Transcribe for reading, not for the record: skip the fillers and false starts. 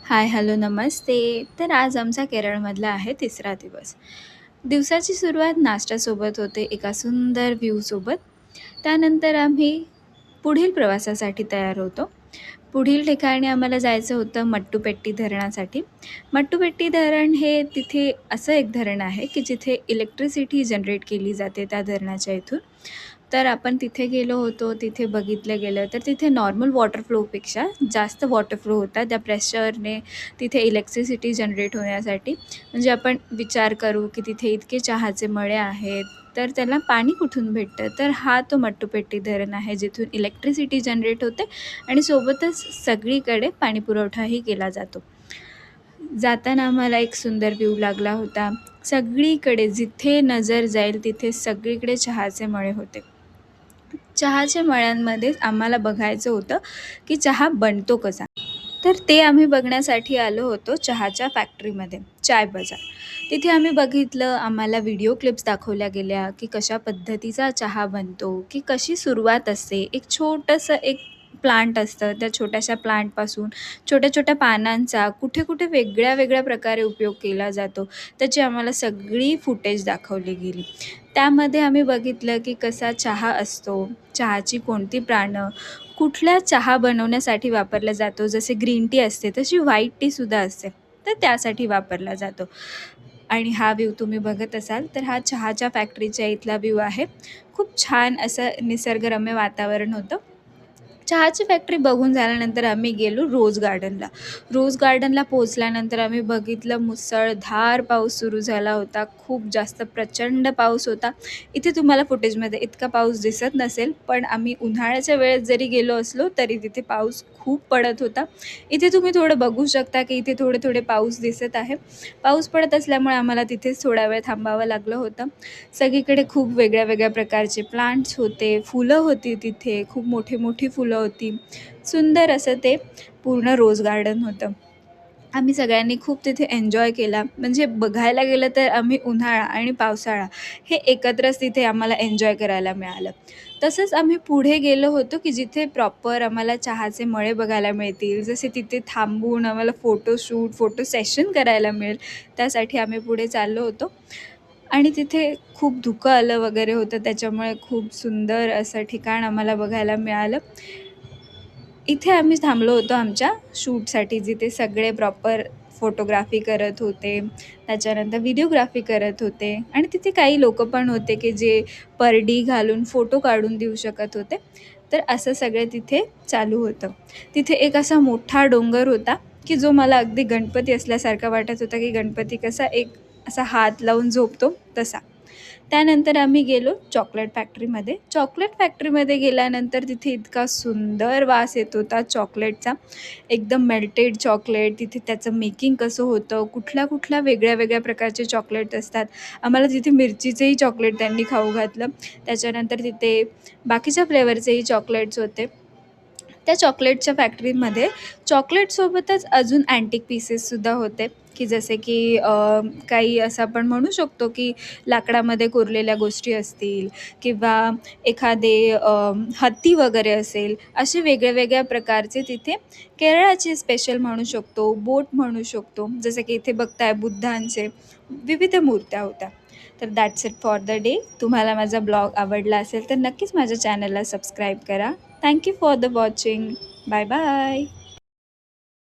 हाय, hello, नमस्ते. तर आज आमचा केरळमधला आहे तिसरा दिवस. दिवसाची सुरुवात नाश्त्यासोबत होते, एका सुंदर व्ह्यूसोबत. त्यानंतर आम्ही पुढील प्रवासासाठी तयार होतो. पुढील ठिकाणी आम्हाला जायचं होतं मट्टुपेट्टी धरणासाठी. मट्टुपेट्टी धरण हे तिथे असं एक धरण आहे, की जिथे इलेक्ट्रिसिटी जनरेट केली जाते त्या धरणाच्या इथून. तर आपण तिथे गेलो होतो. तिथे बघितलं गेलं तर तिथे नॉर्मल वॉटर फ्लोपेक्षा जास्त वॉटर फ्लो होता. त्या प्रेशरने तिथे इलेक्ट्रिसिटी जनरेट होण्यासाठी. म्हणजे आपण विचार करू, की तिथे इतके चहाचे मळे आहेत, तर त्याला पाणी कुठून भेटतं? तर हा तो मट्टुपेट्टी धरण आहे, जिथून इलेक्ट्रिसिटी जनरेट होते आणि सोबतच सगळीकडे पाणीपुरवठाही केला जातो. जाताना आम्हाला एक सुंदर व्ह्यू लागला होता. सगळीकडे जिथे नजर जाईल तिथे सगळीकडे चहाचे मळे होते. चहाच्या मळ्यांमध्येच आम्हाला बघायचं होतं, की चहा बनतो कसा? तर ते आम्ही बघण्यासाठी आलो होतो चहाच्या फॅक्टरीमध्ये, चाय बजार. तिथे आम्ही बघितलं, आम्हाला व्हिडिओ क्लिप्स दाखवल्या गेल्या, की कशा पद्धतीचा चहा बनतो, की कशी सुरुवात असते. एक छोटंसं एक प्लांट असतं, त्या छोट्याशा प्लांटपासून छोट्या-छोट्या पानांचा कुठे-कुठे वेगळ्या-वेगळ्या प्रकारे उपयोग केला जातो, त्याची आम्हाला सगळी फुटेज दाखवली गेली. त्यामध्ये आम्ही बघितलं, की कसा चहा असतो, चहाची कोणती पानं कुठल्या चहा बनवण्यासाठी वापरला जातो. जसे ग्रीन टी असते तशी व्हाईट टीसुद्धा असते. तर त्यासाठी वापरला जातो. आणि हा व्ह्यू तुम्ही बघत असाल तर हा चहाच्या फॅक्टरीच्या इथला व्ह्यू आहे. खूप छान असं निसर्गरम्य वातावरण होतं. चहाची फॅक्टरी बघून झाल्यानंतर आम्ही गेलो रोज गार्डनला. रोज गार्डनला पोहोचल्यानंतर आम्ही बघितलं मुसळधार पाऊस सुरू झाला होता. खूप जास्त प्रचंड पाऊस होता. इथे तुम्हाला फुटेजमध्ये इतका पाऊस दिसत नसेल, पण आम्ही उन्हाळ्याच्या वेळेत जरी गेलो असलो, तरी तिथे पाऊस खूप पडत होता. इथे तुम्ही थोडं बघू शकता, की इथे थोडे-थोडे पाऊस दिसत आहे. पाऊस पडत असल्यामुळे आम्हाला तिथेच थोडा वेळ थांबावं लागलं होतं. सगळीकडे खूप वेगळ्या-वेगळ्या प्रकारचे प्लांट्स होते, फुलं होती तिथे, खूप मोठी-मोठी फुलं होती. सुंदर असं ते पूर्ण रोज गार्डन होतं. आम्ही सगळ्यांनी खूप तिथे एन्जॉय केला. म्हणजे बघायला गेलं तर आम्ही उन्हाळा आणि पावसाळा हे एकत्रच तिथे आम्हाला एन्जॉय करायला मिळालं. तसंच आम्ही पुढे गेलो होतो, की जिथे प्रॉपर आम्हाला चहाचे मळे बघायला मिळतील. जसे तिथे थांबून आम्हाला फोटोशूट, फोटो सेशन करायला मिळेल, त्यासाठी आम्ही पुढे चाललो होतो. आणि तिथे खूप धुकं आलं वगैरे होतं, त्याच्यामुळे खूप सुंदर असं ठिकाण आम्हाला बघायला मिळालं. इथे आम्ही थांबलो होतो आमच्या शूटसाठी, जिथे सगळे प्रॉपर फोटोग्राफी करत होते, त्याच्यानंतर व्हिडिओग्राफी करत होते आणि तिथे काही लोकं पण होते, की जे परडी घालून फोटो काढून देऊ शकत होते. तर असं सगळं तिथे चालू होतं. तिथे एक असा मोठा डोंगर होता, की जो मला अगदी गणपती असल्यासारखा वाटत होता, की गणपती कसा एक असा हात लावून झोपतो तसा. त्यानंतर आम्ही गेलो चॉकलेट फॅक्टरीमध्ये. चॉकलेट फॅक्टरीमध्ये गेल्यानंतर तिथे इतका सुंदर वास येत होता चॉकलेटचा. एकदम मेल्टेड चॉकलेट, तिथे त्याचं मेकिंग कसं होतं, कुठल्या-कुठल्या वेगळ्या-वेगळ्या प्रकारचे चॉकलेट असतात. आम्हाला तिथे मिरचीचेही चॉकलेट त्यांनी खाऊ घातलं. त्याच्यानंतर तिथे बाकीच्या फ्लेवरचेही चॉकलेट्स होते. त्या चॉकलेटच्या फॅक्टरीमध्ये चॉकलेटसोबतच अजून अँटिक पीसेससुद्धा होते, की जसे की काही असं आपण म्हणू शकतो, की लाकडामध्ये कोरलेल्या गोष्टी असतील किंवा एखादे हत्ती वगैरे असेल, असे वेगळ्या-वेगळ्या प्रकारचे तिथे केरळाचे स्पेशल म्हणू शकतो, बोट म्हणू शकतो. जसं की इथे बघताय बुद्धांचे विविध मूर्त्या होत्या. तर that's it for the day. तुम्हाला माझा ब्लॉग आवडला असेल तर नक्कीच माझ्या चॅनलला सबस्क्राईब करा. Thank you for the watching. Bye bye.